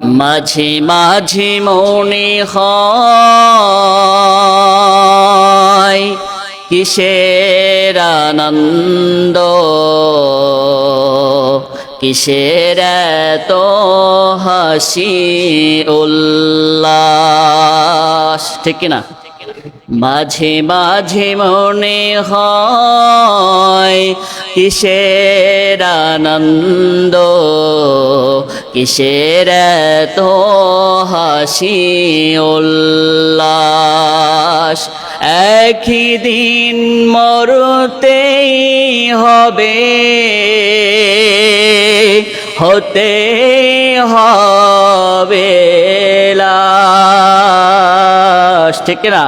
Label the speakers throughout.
Speaker 1: মাঝে মাঝে মনে হয় কিসের আনন্দ, কিসের এত হাসি উল্লাস, ঠিক কিনা? মাঝে মাঝে মনে হয় কিসের আনন্দ, কিসের এত হাসি উল্লাস। একই দিন মরতেই হবে, হতে হবে লাশ, ঠিক না?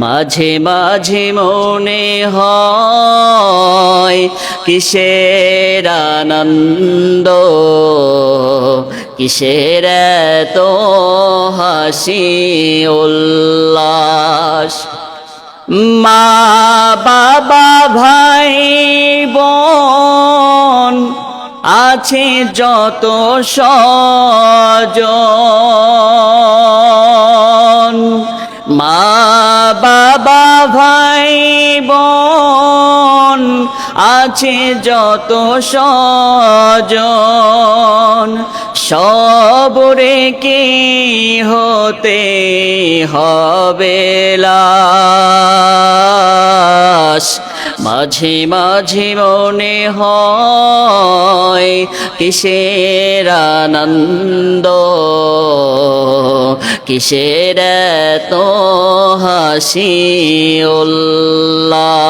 Speaker 1: মাঝে মাঝে মনে হয় কিসের আনন্দ, কিসের এত হাসি উল্লাস। মা বাবা ভাই বোন আছে যত স্বজন, মা বাবা ভাই বোন আছে যত স্বজন, সব রেখে হতে হবে লাশ। মাঝে মাঝে মনে হয় কিসের আনন্দ, কিসের এত হাসি উল্লাস। মাঝে মাঝে মনে হয় কিসের আনন্দ, কিসের এত হাসি উল্লাস। মাঝে মাঝে মনে হয় কিসের আনন্দ, কিসের এত হাসি উল্লাস। মাঝে মাঝে মনে হয় কিসের আনন্দ, কিসের এত হাসি উল্লাস। মাঝে মাঝে মনে হয় কিসের আনন্দ, কিসের এত হাসি উল্লাস।